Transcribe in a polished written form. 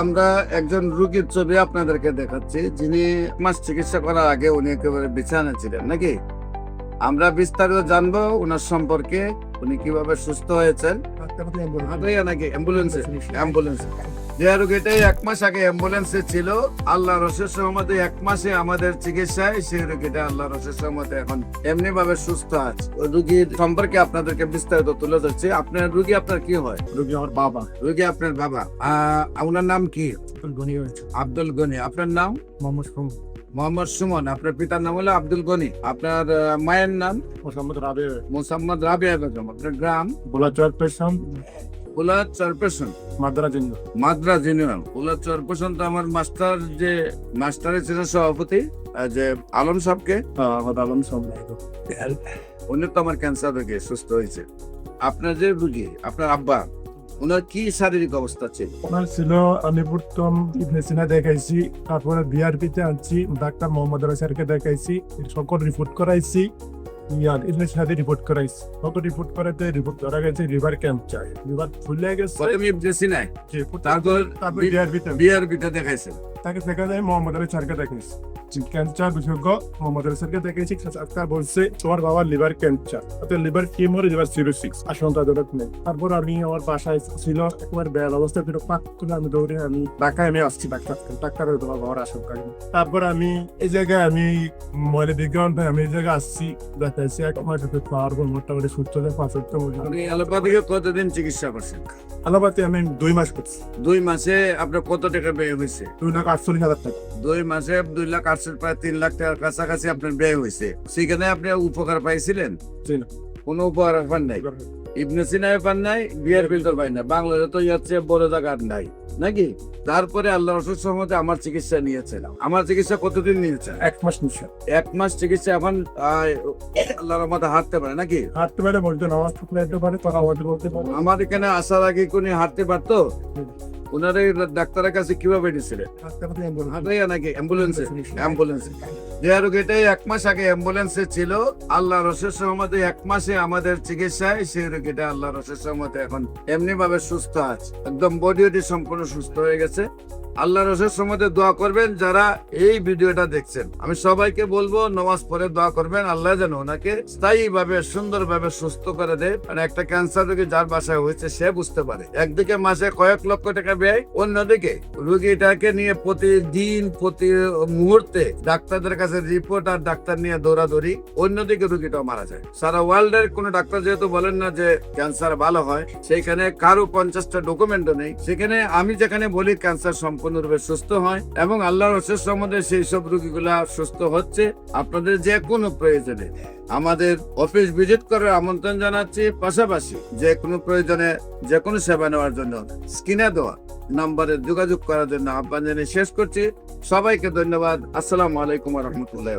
আমরা একজন রোগীর ছবি আপনাদেরকে দেখাচ্ছি, যিনি মাস চিকিৎসা করার আগে উনি একেবারে বিছানা ছিলেন নাকি। আমরা বিস্তারিত জানবো ওনার সম্পর্কে, উনি কিভাবে সুস্থ হয়েছেন। নাকি অ্যাম্বুলেন্সে যে রোগীটাই 1 মাস আগে অ্যাম্বুলেন্সে ছিল, আল্লাহ রসের সহমতে 1 মাসে আমাদের চিকিৎসায় সেই রোগীটা আল্লাহ রসের সহমতে এখন এমনি ভাবে সুস্থ আছে। ওই রোগীর সম্পর্কে আপনাদেরকে বিস্তারিত তুলে ধরছি। আপনার রোগী আপনার কি হয়? রোগী আমার বাবা। রোগী আপনার বাবা। ওনার নাম কি? আব্দুল গনি। আপনার নাম? মোহাম্মদ সুমন। আপনার পিতার নাম হলো আব্দুল গনি। আপনার মায়ের নাম? মোসাম্মদ রাবিয়া বেগম। আপনার গ্রাম? বুলার চরপেশন, মাদ্রাজ ইউনিয়ন। বুলার চরপেশন তো আমার মাস্টারের ছিলেন সভাপতি যে আলম সাহেবকে। উনি তো আমার ক্যান্সার রোগে সুস্থ হয়েছে। আপনার যে রোগী, আপনার আব্বা, ওনার কি শারীরিক অবস্থা ছিল? ওনার ছিল আলিপুরতম ইবনে সিনা দেখাইছি, তারপরে বিআরপিতে আনছি, ডাক্তার মোহাম্মদ স্যারকে দেখাইছি, সকল রিপোর্ট করাইছি, ইবনে সিনাতে রিপোর্ট করাইছি। সকল রিপোর্ট করাতে রিপোর্ট ধরা গেছে লিভার ক্যান্সার, লিভার ফুলে গেছে। প্রথমে ইবনে সিনায়, তারপর বিআরপিতে দেখাইছেন। তাকে দেখা যায় মোহাম্মদ আলী স্যারকে দেখাইছি, ক্যান্সার বিশেষজ্ঞ মোহাম্মদ আলী স্যারকে দেখাইছি। ডাক্তার বলছে তোমার বাবার liver cancer, liver tumour, liver cirrhosis, আশঙ্কাজনক নেই। তারপর আমি আমার বাসায় ছিল একবার বেয়াল অবস্থা, পাক করে আমি দৌড়ে আমি ঢাকায় আমি আসছি ডাক্তারের তোমার বাবার আশঙ্কা। তারপর আমি এই জায়গায় আমি ময়লা বিজ্ঞান আমি এই জায়গায় আসছি, দেখাইছি এক মাস পাওয়ার পর মোটামুটি সুস্থ হয়ে 5 অ্যালোপ্যাথিকে কতদিন চিকিৎসা করছেন? আলাপাতে আমি 2 মাস করছি। 2 মাসে আপনার কত টাকা ব্যয় হয়েছে? 2,48,000 টাকা। 2 মাসে 2,48,000, প্রায় 3 লাখ টাকার কাছাকাছি আপনার ব্যয় হয়েছে। সেখানে আপনি উপকার পাইছিলেন? কোনো উপকার পান নাই? ইবনে সিনায় পান নাই, বিআরপির তো পাই না, বাংলাদেশে তো যাচ্ছে বড় জায়গা নাই নাকি। তারপরে আল্লাহ রসুল সহমতে আমার চিকিৎসা নিয়েছিলাম। আমার চিকিৎসা কতদিন নিয়েছে? 1 মাস নিয়েছে। 1 মাস চিকিৎসা। এখন আল্লাহর রহমতে হাঁটতে পারে নাকি? হাঁটতে পারে, বলতে নামাজ পড়তে পারে, কথা বলতে পারে। আমার এখানে আসার আগে কোন হাঁটতে পারতো? ওনার ডাক্তারের কাছে কিভাবে নিয়েছিলেন? নাকি অ্যাম্বুলেন্সে যে রোগীটাই 1 মাস আগে অ্যাম্বুলেন্সে ছিল, আল্লাহ রসের সহমতে 1 মাসে আমাদের চিকিৎসায় সেই রোগীটা আল্লাহ রসের সহমতে এখন এমনি ভাবে সুস্থ আছে, একদম বডি সম্পূর্ণ সুস্থ হয়ে গেছে। আল্লাহ রসের সহমতে দোয়া করবেন যারা এই ভিডিওটা দেখছেন। আমি সবাইকে বলবো নামাজ পড়ে দোয়া করবেন, আল্লাহ যেন ওনাকে স্থায়ী ভাবে সুন্দর ভাবে সুস্থ করে দেয়। মানে একটা ক্যান্সার রোগী যার বাসায় হয়েছে সে বুঝতে পারে, একদিকে মাসে কয়েক লক্ষ টাকা ব্যয়, অন্যদিকে রোগীটাকে নিয়ে প্রতিদিন প্রতি মুহূর্তে ডাক্তারদের কাছে রিপোর্ট আর ডাক্তার নিয়ে দৌড়াদৌড়ি, অন্যদিকে রোগীটাও মারা যায়। সারা ওয়ার্ল্ডের কোন ডাক্তার যেহেতু বলেন না যে ক্যান্সার ভালো হয়, সেইখানে কারো 50টা ডকুমেন্টও নেই। সেখানে আমি যেখানে বলি ক্যান্সার সম্পূর্ণরূপে সুস্থ হয় এবং আল্লাহর রসের সম্বন্ধে সেই সব রোগীগুলা সুস্থ হচ্ছে। আপনাদের যে কোনো প্রয়োজনে আমাদের অফিস ভিজিট করার আমন্ত্রণ জানাচ্ছি। পাশাপাশি যে কোনো প্রয়োজনে যে কোনো সেবা নেওয়ার জন্য স্ক্রিনে দেওয়া নম্বরে যোগাযোগ করার জন্য আহ্বান জানিয়ে শেষ করছি। সবাইকে ধন্যবাদ। আসসালামু আলাইকুম ওয়া রাহমাতুল্লাহ।